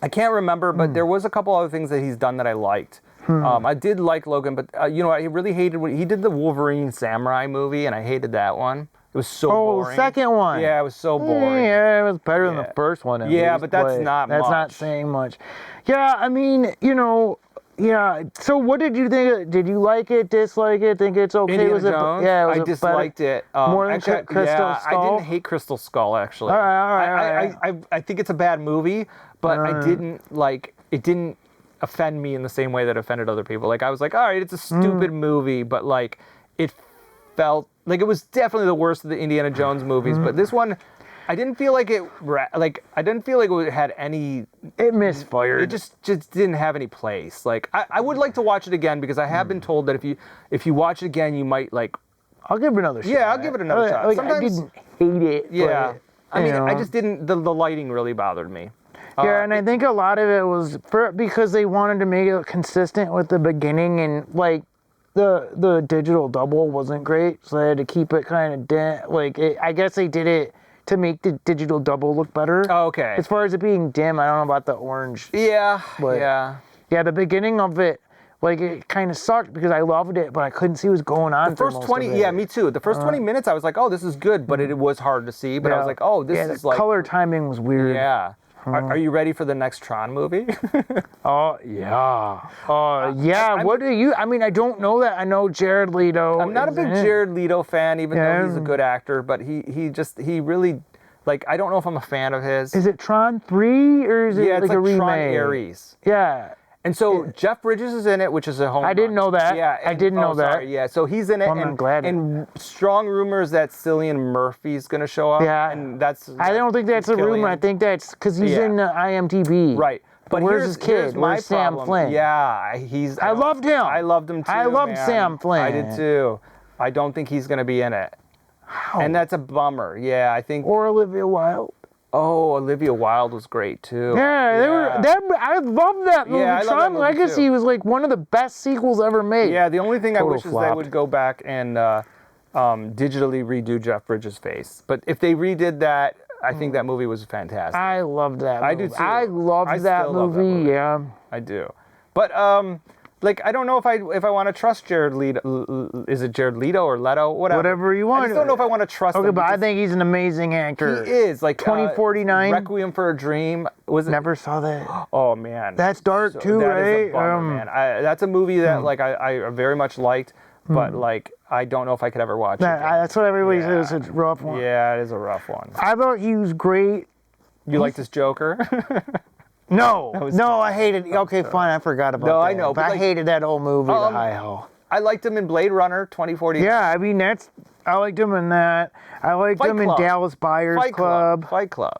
I can't remember, but there was a couple other things that he's done that I liked. I did like Logan, but I really hated when he did the Wolverine Samurai movie, and I hated that one. It was so boring.
Oh, the second one.
Yeah, it was so boring.
Yeah, it was better than the first one. At least,
but that's not much.
That's not saying much. Yeah, I mean, yeah. So, what did you think? Did you like it? Dislike it? Think it's okay?
Indiana Jones?
I
disliked it.
More than Crystal Skull?
I didn't hate Crystal Skull, actually.
All right.
I think it's a bad movie, but I didn't like it. Didn't offend me in the same way that offended other people. Like, I was like, all right, it's a stupid movie, but like it felt like it was definitely the worst of the Indiana Jones movies. But this one, I didn't feel like it. I didn't feel like it had any.
It misfired.
It just didn't have any place. Like, I would like to watch it again because I have been told that if you watch it again, you might like.
I'll give it another shot.
Yeah, I'll give it another shot.
Like, I didn't hate it.
Yeah,
but,
I mean, I just didn't. The lighting really bothered me.
Yeah, and I think a lot of it was because they wanted to make it consistent with the beginning, and like the digital double wasn't great, so they had to keep it kind of I guess they did it to make the digital double look better.
Oh, okay.
As far as it being dim, I don't know about the orange.
Yeah.
But yeah, the beginning of it, like, it kind of sucked because I loved it, but I couldn't see what was going on.
The first 20, yeah, me too. The first 20 minutes, I was like, oh, this is good, but it was hard to see. But I was like, oh, this is like...
color timing was weird.
Yeah. Are you ready for the next Tron movie?
Oh, yeah. Yeah, what do you... I mean, I don't know that. I know Jared Leto.
I'm not a big Jared Leto fan, even though he's a good actor, but he really... Like, I don't know if I'm a fan of his.
Is it Tron 3, or is it like a remake?
Tron Ares.
Yeah.
And so Jeff Bridges is in it, which is a home run.
I didn't know that.
Yeah,
I didn't know that.
Sorry, yeah, so he's in it,
I'm glad.
And strong rumors that Cillian Murphy's going to show up.
Yeah,
and that's.
I don't think that's a rumor. I think that's because he's in IMDb.
Right, but
where's his kid? Where's Sam Flynn?
Yeah,
I loved him.
I loved him too.
I loved Sam Flynn.
I did too. I don't think he's going to be in it, and that's a bummer. Yeah, I think.
Or Olivia Wilde.
Oh, Olivia Wilde was great too.
Yeah, they were. I love that movie.
Yeah,
Tron Legacy was like one of the best sequels ever made.
Yeah, the only thing I wish is they would go back and digitally redo Jeff Bridges' face. But if they redid that, I think that movie was fantastic.
I loved that movie.
I do too.
I loved that movie. Yeah,
I do. But like, I don't know if I want to trust Jared Leto. Is it Jared Leto or Leto?
Whatever you want.
I just don't know if I want to trust him.
Okay, but I think he's an amazing actor.
He is. Like
2049.
Requiem for a Dream. Was it?
Never saw that.
Oh man.
That's dark too,
that
right?
Is a bummer, man. That's a movie that like I very much liked, but like I don't know if I could ever watch it.
That's what everybody says. It's a rough one.
Yeah, it is a rough one.
I thought he was great.
You liked this Joker?
No, I hated. Okay, fine, I forgot about that.
No, I know,
but I hated that old movie, The Hi-Ho.
I liked him in Blade Runner 2040.
Yeah, I mean I liked him in that. I liked him in Dallas Buyers Club.
Fight Club.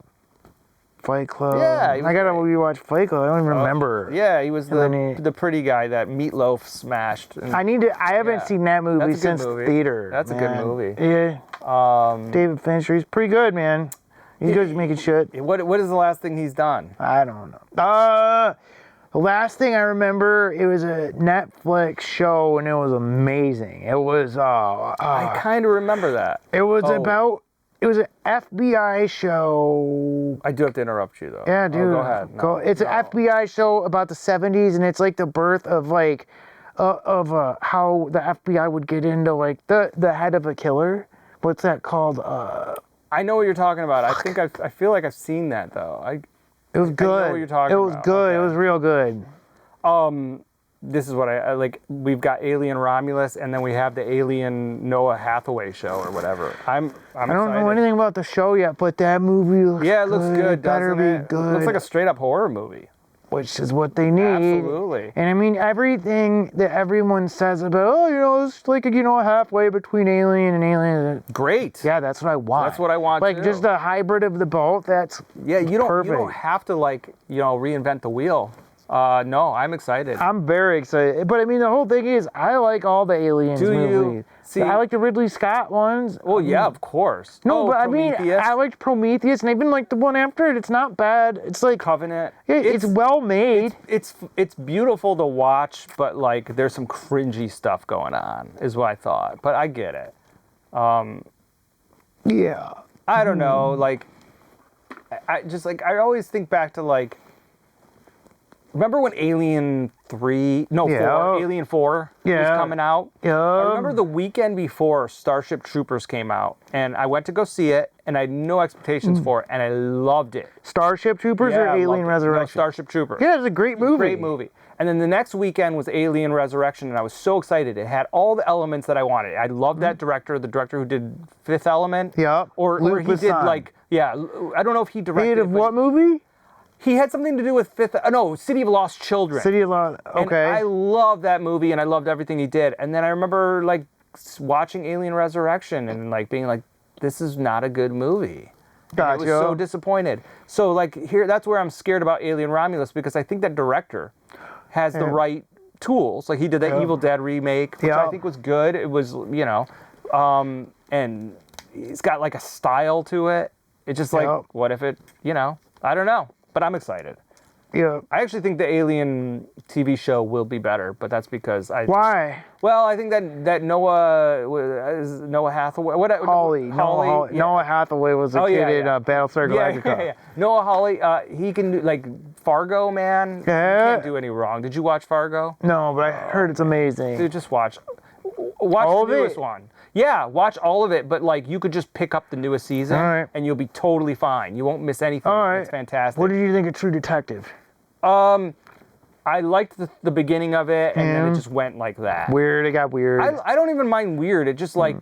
Yeah, I gotta rewatch Fight Club. I don't even remember.
Yeah, he was the pretty guy that Meatloaf smashed.
I haven't seen that movie since theater.
That's a good movie.
Yeah. David Fincher, he's pretty good, man. He's good at making shit.
What is the last thing he's done?
I don't know. The last thing I remember, it was a Netflix show, and it was amazing. It was.
I kind of remember that.
It was It was an FBI show.
I do have to interrupt you though.
Yeah, dude.
Go ahead.
It's an FBI show about the 70s, and it's like the birth of like how the FBI would get into like the head of a killer. What's that called?
I know what you're talking about. I feel like I've seen that though.
It was good.
I know what you're talking
about. It was good. Okay. It was real good.
This is what I like. We've got Alien Romulus, and then we have the Alien Noah Hathaway show or whatever. I don't
know anything about the show yet, but that movie looks
it looks good.
Better
doesn't
be good.
It looks like a straight up horror movie.
Which is what they need.
Absolutely.
And I mean, everything that everyone says about, it's like, halfway between Alien and Alien.
Great.
Yeah, that's what I want.
That's what I want
like,
too.
just a hybrid of the both. That's perfect.
You don't have to reinvent the wheel. No, I'm excited.
I'm very excited. But I mean, the whole thing is, I like all the Aliens movies. See, I like the Ridley Scott ones.
Well, yeah, of course.
No, but Prometheus. I mean, I liked Prometheus, and even like the one after it. It's not bad. It's like
Covenant.
It's well made.
It's beautiful to watch, but like there's some cringy stuff going on, is what I thought. But I get it.
Yeah.
I don't know. Like, I always think back to like. Remember when Alien 4 was coming out?
Yeah.
I remember the weekend before Starship Troopers came out, and I went to go see it, and I had no expectations for it, and I loved it.
Starship Troopers or Alien Resurrection?
No, Starship Troopers.
Yeah, it's a great movie.
Great movie. And then the next weekend was Alien Resurrection, and I was so excited. It had all the elements that I wanted. I loved that director, the director who did Fifth Element.
Yeah.
Or he did like, I don't know if he directed
it. What movie?
He had something to do with City of Lost Children.
City of Lost, okay.
And I loved that movie, and I loved everything he did. And then I remember like watching Alien Resurrection and like being like, this is not a good movie. Gotcha. I was so disappointed. So like that's where I'm scared about Alien Romulus, because I think that director has the right tools. Like he did that Evil Dead remake, which I think was good. It was, and he's got like a style to it. It's just like, what if it, I don't know. But I'm excited.
Yeah.
I actually think the Alien TV show will be better, but that's because
Why?
Well, I think that Noah Hathaway.
Hawley.
Yeah.
Noah Hathaway was a kid in Battlestar Galactica.
Yeah. Noah Hawley. He can do like Fargo, man.
Yeah.
He can't do any wrong. Did you watch Fargo?
No, but I heard it's amazing.
Dude, just watch
All
the newest one. Yeah, watch all of it, but like you could just pick up the newest season and you'll be totally fine. You won't miss anything.
All right.
It's fantastic.
What did you think of True Detective?
I liked the beginning of it, and then it just went like that.
Weird. It got weird.
I don't even mind weird. It just like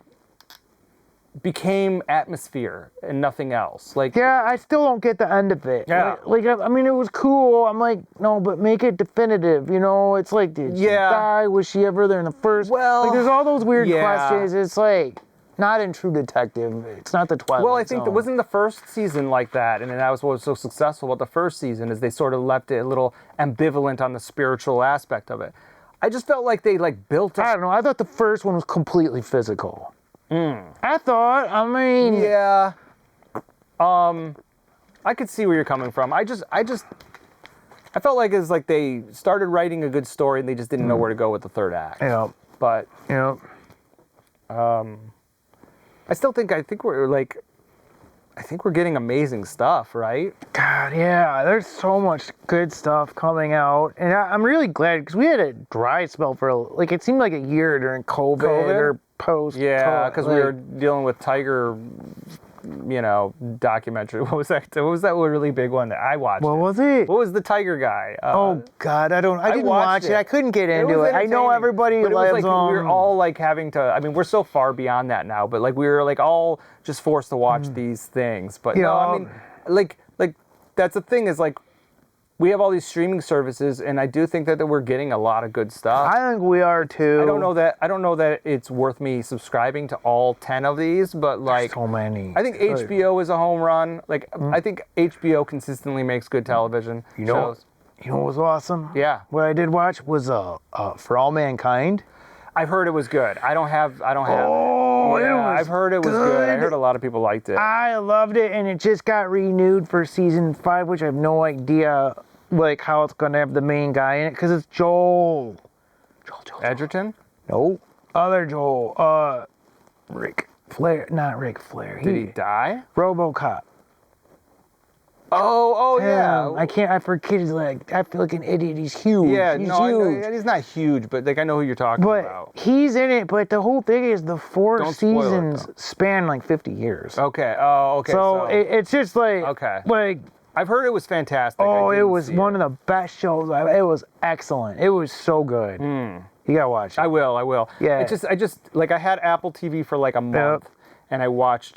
became atmosphere and nothing else. Like
yeah, I still don't get the end of it.
Yeah.
Like I mean, it was cool. I'm like, no, but make it definitive. You know, it's like, did she die? Was she ever there in the first?
Well,
like, there's all those weird questions. It's like not in True Detective. It's not the Twilight
Well, I think
Zone.
that wasn't the first season like that, and that was what was so successful about the first season is they sort of left it a little ambivalent on the spiritual aspect of it. I just felt like they like built up.
I don't know. I thought the first one was completely physical. I thought. I mean.
Yeah. I could see where you're coming from. I felt like it's like they started writing a good story and they just didn't know where to go with the third act.
Yeah.
But
Yeah.
I think we're getting amazing stuff, right?
God, yeah. There's so much good stuff coming out, and I'm really glad because we had a dry spell for like it seemed like a year during COVID? Or post.
Yeah, because we were dealing with Tiger, documentary. What was that? What was that really big one that I watched?
What was it?
What was the Tiger guy?
Oh God, I didn't watch it. I couldn't get into it. I know everybody
but it was
loves
like we were all like having to. I mean, we're so far beyond that now, but like we were like all just forced to watch these things. But no, I mean, like that's the thing is like. We have all these streaming services, and I do think that we're getting a lot of good stuff.
I think we are too.
I don't know that it's worth me subscribing to all 10 of these, but like
so many.
I think HBO is a home run. Like I think HBO consistently makes good television shows.
You know what was awesome?
Yeah.
What I did watch was For All Mankind.
I've heard it was good. I don't have.
Oh,
yeah, I've heard it was good. I heard a lot of people liked it.
I loved it, and it just got renewed for season 5, which I have no idea like how it's gonna have the main guy in it because it's Joel.
Edgerton?
No, other Joel. Rick Flair, not Rick Flair.
Did he die?
RoboCop.
Oh yeah.
I forget his like. I feel like an idiot. He's huge.
Yeah,
he's
huge. He's not huge, but like I know who you're talking about.
He's in it. But the whole thing is the 4
Don't spoil it,
seasons span like 50 years.
Okay. Oh, okay.
So it's just like like.
I've heard it was fantastic.
Oh, it was one of the best shows. It was excellent. It was so good. You gotta watch it.
I will.
Yeah.
I just like I had Apple TV for like a month. And I watched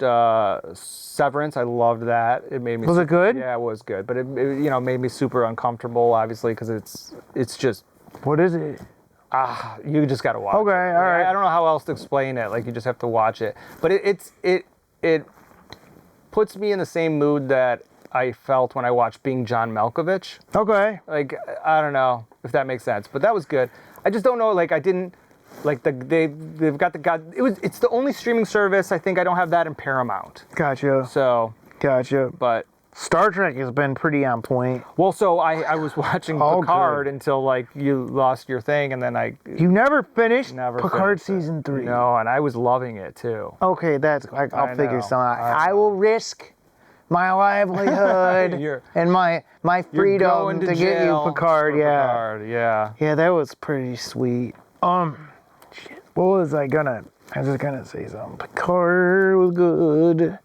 Severance. I loved that. It made me.
Was it good?
Yeah, it was good. But it made me super uncomfortable, obviously, because it's just.
What is it?
You just gotta watch.
Okay,
it.
all right.
I don't know how else to explain it. Like you just have to watch it. But it puts me in the same mood that I felt when I watched Being John Malkovich.
Okay.
Like I don't know if that makes sense, but that was good. I just don't know. Like I didn't. Like they've got the god. It's the only streaming service. I think I don't have that in Paramount.
Gotcha.
So.
Gotcha.
But
Star Trek has been pretty on point.
Well, so I was watching Picard until like you lost your thing, and then
You never finished
never
Picard
finished
season 3.
No, and I was loving it too.
Okay, I'll figure something out. I will risk my livelihood and my freedom to get you Picard.
Yeah.
Yeah, that was pretty sweet. Shit. What was I was just gonna say something. Picard was good.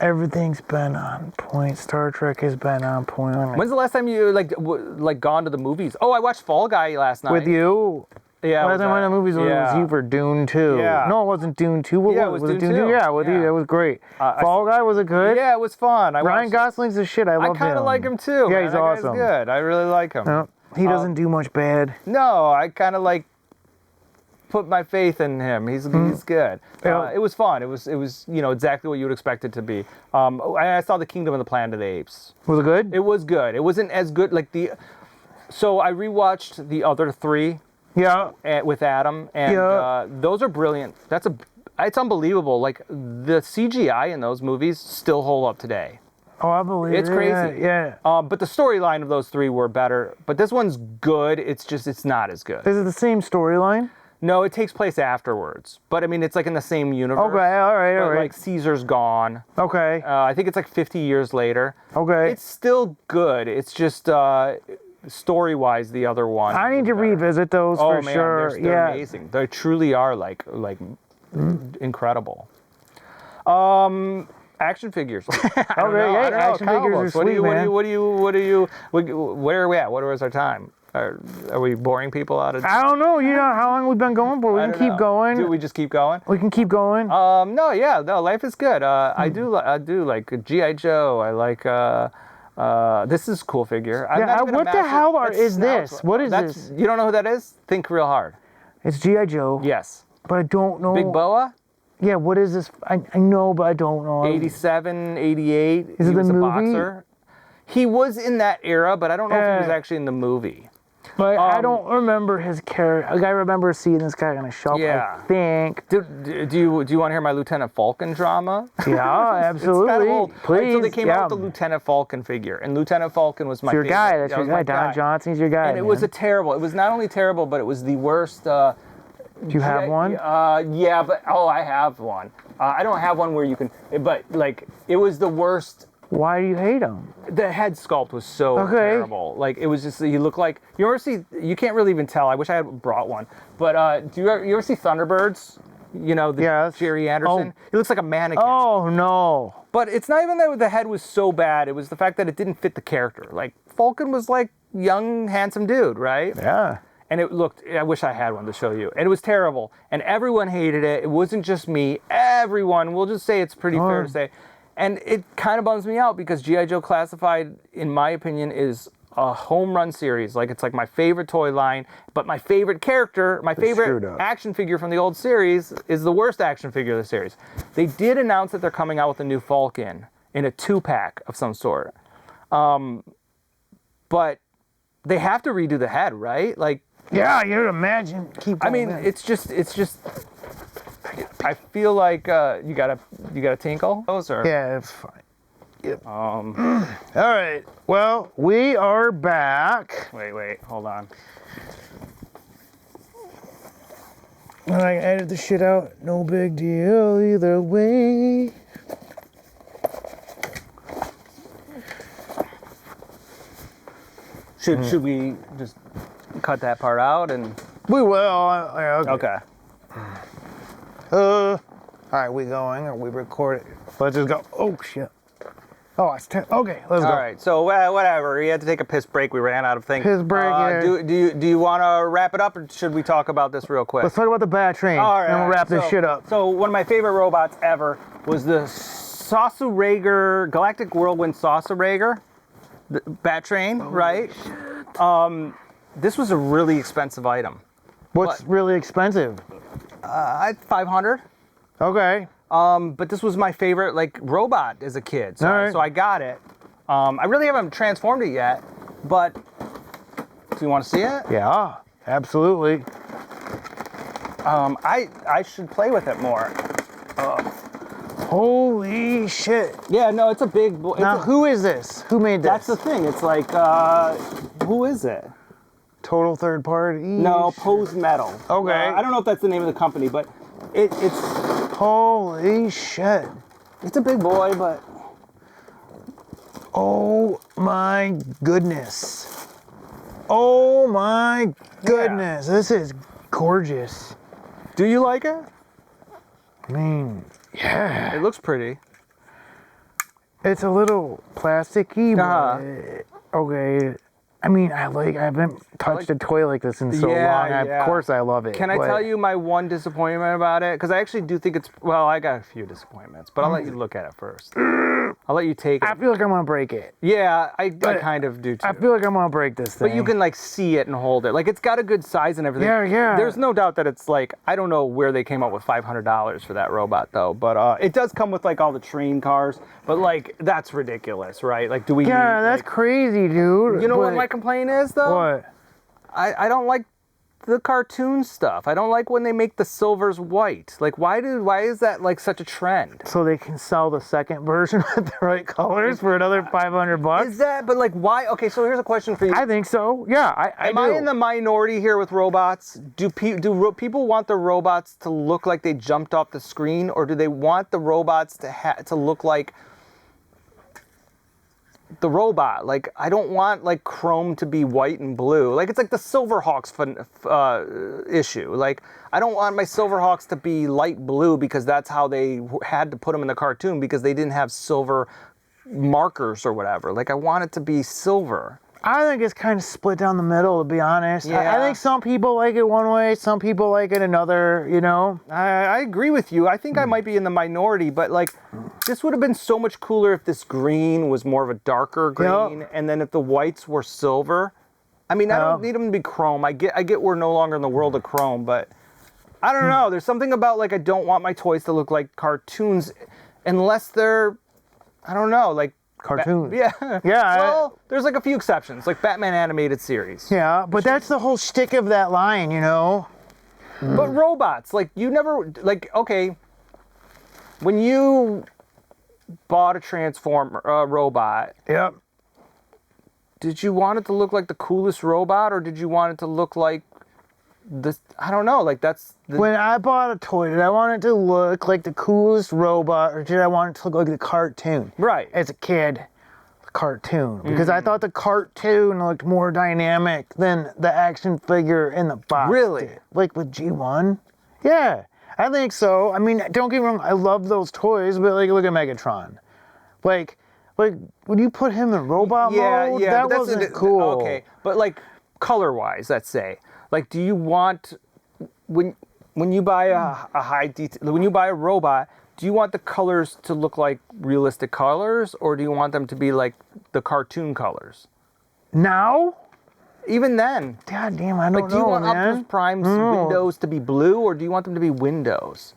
Everything's been on point. Star Trek has been on point.
When's the last time you like gone to the movies? Oh, I watched Fall Guy last night.
With you?
Yeah.
Last time I went to the movies was you for Dune 2.
Yeah.
No, it wasn't Dune 2. What was it? Dune 2? Yeah, with you. That was great. Fall Guy, was it good?
Yeah, it was fun.
Ryan Gosling's the shit. I love him.
I kind of like him too.
Yeah, he's awesome.
He's good. I really like him.
No, he doesn't do much bad.
No, I kind of like put my faith in him. He's good. It was fun. It was exactly what you would expect it to be. I saw The Kingdom of the Planet of the Apes.
Was it good?
It was good. It wasn't as good so I rewatched the other 3.
Yeah.
With Adam, and those are brilliant. It's unbelievable. Like the CGI in those movies still hold up today.
Oh, I believe
it's crazy.
Yeah.
But the storyline of those three were better. But this one's good. It's not as good.
Is it the same storyline?
No, it takes place afterwards. But I mean, it's like in the same universe.
Okay, all right.
Like Caesar's gone.
Okay.
I think it's like 50 years later.
Okay.
It's still good. It's just story-wise, the other one.
I need to revisit those for sure.
They're amazing. They truly are like incredible. Action figures.
Action figures are sweet, man.
Where are we at? What was our time? Are we boring people out of?
I don't know. You know how long we've been going for? We can keep going.
Do we just keep going?
We can keep going.
No, life is good. I do like G.I. Joe. I like this is a cool figure.
What the hell is this? What is this?
You don't know who that is? Think real hard.
It's G.I. Joe.
Yes.
But I don't know.
Big Boa?
Yeah, what is this? I know, but I don't know.
87, 88.
Is it the movie?
A boxer. He was in that era, but I don't know if he was actually in the movie.
But I don't remember his character. I remember seeing this guy on a shelf, I think.
Do you want to hear my Lieutenant Falcon drama?
Yeah, absolutely.
It's kind of old.
Please.
Right, so they came out with the Lieutenant Falcon figure, and Lieutenant Falcon was my favorite.
That's your guy. Don Johnson's your guy.
And it was it was not only terrible, but it was the worst.
Do you have one?
Yeah, but I have one. I don't have one where you can, but like it was the worst.
Why do you hate him?
The head sculpt was so terrible. Like it was just you look like you can't really even tell. I wish I had brought one. But you ever see Thunderbirds? You know, Jerry Anderson. He looks like a mannequin.
Oh no.
But it's not even that the head was so bad. It was the fact that it didn't fit the character. Like Falcon was like young, handsome dude, right?
Yeah.
And it looked, I wish I had one to show you. And it was terrible. And everyone hated it. It wasn't just me. Everyone, we'll just say it's pretty fair to say. And it kind of bums me out because G.I. Joe Classified, in my opinion, is a home run series. Like, it's like my favorite toy line, but my favorite character, my favorite action figure from the old series is the worst action figure of the series. They did announce that they're coming out with a new Falcon in a 2-pack of some sort. But they have to redo the head, right? Like,
yeah, you'd imagine.
It's just. I feel like you got a tinkle. Those are.
Yeah, it's fine. Yep. All right. Well, we are back.
Wait, hold on.
I edited the shit out. No big deal either way.
Should we just cut that part out and?
We will.
Okay.
All right, we going? Are we recording? Let's just go. Oh shit. Oh, it's 10. Okay, let's go.
All right. So whatever. We had to take a piss break. We ran out of things.
Piss break. Yeah.
Do you want to wrap it up, or should we talk about this real quick?
Let's talk about the Bat Train.
All right.
And we'll wrap this shit up.
So one of my favorite robots ever was the Saucerager Galactic Whirlwind Saucerager, the Bat Train, right? Shit. This was a really expensive item.
What's really expensive?
500.
Okay.
But this was my favorite robot as a kid, so I got it. I really haven't transformed it yet, but do you want to see it?
Yeah, absolutely.
I should play with it more.
Holy shit!
Yeah, no, it's a big.
Now, who is this? Who made this?
That's the thing. It's like, who is it?
Total third party?
No, Pose Metal.
Okay.
I don't know if that's the name of the company, but it's.
Holy shit!
It's a big boy, but.
Oh my goodness! Oh my goodness! Yeah. This is gorgeous.
Do you like it?
I mean, yeah.
It looks pretty.
It's a little plasticky, but okay. I mean, I haven't touched a toy like this in so long. Of course I love it.
Can I tell you my one disappointment about it? Because I actually do think it's, I got a few disappointments, but I'll let you look at it first. I'll let you take it.
I feel like I'm going to break it.
Yeah, I kind of do too.
I feel like I'm going to break this thing.
But you can see it and hold it. It's got a good size and everything.
Yeah.
There's no doubt that it's I don't know where they came up with $500 for that robot though, but it does come with all the train cars, but that's ridiculous, right? Do we
that's crazy, dude.
You know what my complaint is though?
What?
I don't like the cartoon stuff. I don't like when they make the silvers white. Like, why is that like such a trend?
So they can sell the second version with the right colors for another $500.
Is that? But like, why? Okay, so here's a question for you.
I think so. Yeah, I
Am
do.
I in the minority here with robots? Do people want the robots to look like they jumped off the screen, or do they want the robots to look like the robot? Like, I don't want like Chrome to be white and blue. Like, it's like the Silverhawks issue. Like, I don't want my Silverhawks to be light blue because that's how they had to put them in the cartoon because they didn't have silver markers or whatever. Like, I want it to be silver.
I think it's kind of split down the middle, to be honest.
Yeah.
I think some people like it one way, some people like it another, you know?
I agree with you. I think I might be in the minority, but like, this would have been so much cooler if this green was more of a darker green, and then if the whites were silver. I mean, I don't need them to be chrome. I get we're no longer in the world of chrome, but I don't know. There's something about like, I don't want my toys to look like cartoons unless they're, I don't know, like,
Cartoons.
Yeah.
Yeah.
Well, there's like a few exceptions, like Batman animated series.
Yeah, but that's the whole shtick of that line, you know?
But robots, like, you never, like, okay, when you bought a Transformer robot,
Yep.
did you want it to look like the coolest robot, or did you want it to look like this? I don't know, like, that's
When I bought a toy, did I want it to look like the coolest robot, or did I want it to look like the cartoon?
right.
As a kid, the cartoon. Because I thought the cartoon looked more dynamic than the action figure in the box.
Really?
did. Like with G1? Yeah, I think so. I mean, don't get me wrong, I love those toys, but like, look at Megatron. Like when you put him in robot mode, that
but
wasn't cool.
Okay, but like, color-wise, let's say, like, do you want, when you buy a high detail, when you buy a robot, do you want the colors to look like realistic colors, or do you want them to be like the cartoon colors?
Now?
Even then.
God damn, I don't know,
Do you want
man.
Optimus Prime's windows to be blue, or do you want them to be windows?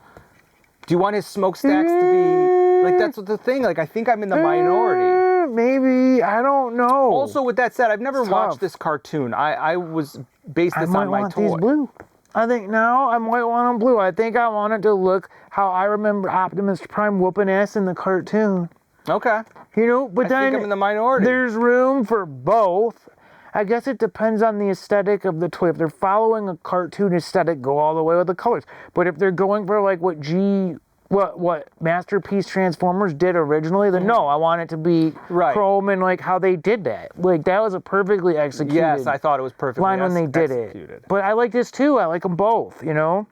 Do you want his smokestacks to be, like, that's what the thing, like, I think I'm in the minority.
Maybe, I don't know.
Also, with that said, I've never
It's
watched
tough.
this cartoon. I was based this
might
on my
want
toy.
these blue. I think now I might want them blue. I think I want it to look how I remember Optimus Prime whooping ass in the cartoon.
Okay.
You know, but
I
then
think I'm in the minority.
there's room for both. I guess it depends on the aesthetic of the toy. If they're following a cartoon aesthetic, go all the way with the colors. But if they're going for like what Masterpiece Transformers did originally, then no, I want it to be chrome and like how they did that. Like, that was a perfectly executed
Yes, I thought it was perfectly
line when they did
executed.
it. But I like this too. I like them both, you know?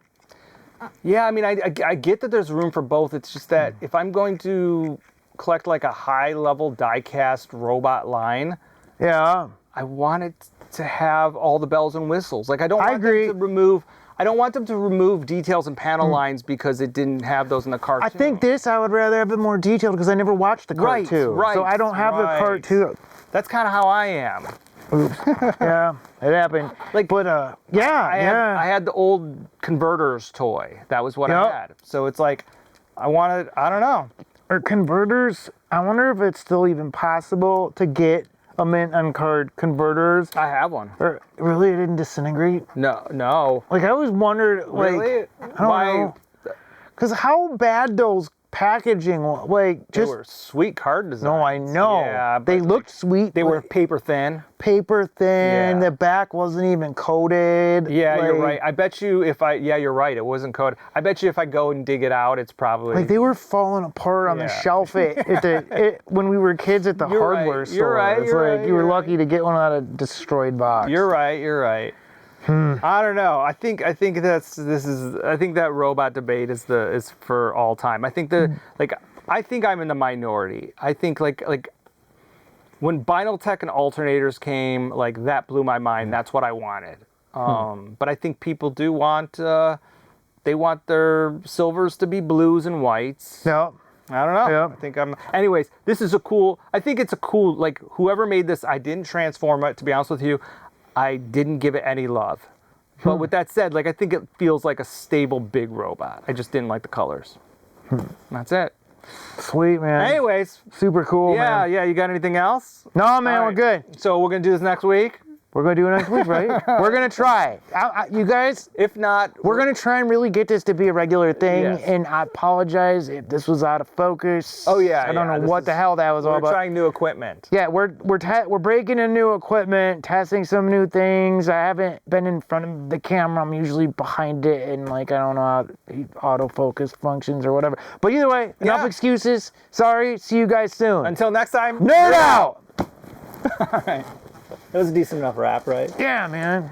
Yeah, I mean, I get that there's room for both. It's just that if I'm going to collect like a high-level die-cast robot line,
Yeah.
I want it to have all the bells and whistles. Like, I don't want
agree.
them to remove... I don't want them to remove details and panel lines because it didn't have those in the cartoon.
I think I would rather have it more detailed because I never watched the cartoon.
Right,
so I don't have the cartoon.
That's kind of how I am.
Oops. Yeah, it happened.
Like,
but
I had the old Converters toy. That was what I had. So it's like, I don't know.
Or Converters, I wonder if it's still even possible to get a mint on card Converters.
I have one.
Or really, it didn't disintegrate?
No.
Like, I always wondered, like,
Really?
I don't know. Because how bad those packaging, like,
They
just...
were sweet card designs.
No, I know.
Yeah,
they looked sweet.
They were paper thin.
Paper thin.
Yeah.
The back wasn't even coated.
Yeah,
like,
you're right. I bet you you're right. It wasn't coated. I bet you if I go and dig it out, it's probably...
Like, they were falling apart on the shelf when we were kids at the hardware store.
You're right.
It's like you were lucky to get one out of destroyed box.
You're right. I don't know. I think that robot debate is for all time. I think I think I'm in the minority. I think like when Binaltech and alternators came, like, that blew my mind. That's what I wanted. But I think people do want they want their silvers to be blues and whites.
Yeah.
I don't know.
Yeah.
I think anyways, I think it's a cool, like, whoever made this, I didn't transform it, to be honest with you. I didn't give it any love. But with that said, like, I think it feels like a stable big robot. I just didn't like the colors. That's it.
Sweet, man.
Anyways.
Super cool, man.
Yeah. You got anything else?
No, man, we're good.
So we're going to do this next week?
We're going to do it next week, right? We're going to try. You guys,
if not,
we're going to try and really get this to be a regular thing.
Yes.
And I apologize if this was out of focus.
Oh yeah,
I don't know what the hell that was all about.
We're trying new equipment.
Yeah, we're breaking in new equipment, testing some new things. I haven't been in front of the camera. I'm usually behind it, and like I don't know how autofocus functions or whatever. But either way, enough excuses. Sorry. See you guys soon.
Until next time.
Nerd out.
All right. That was a decent enough wrap, right?
Yeah, man.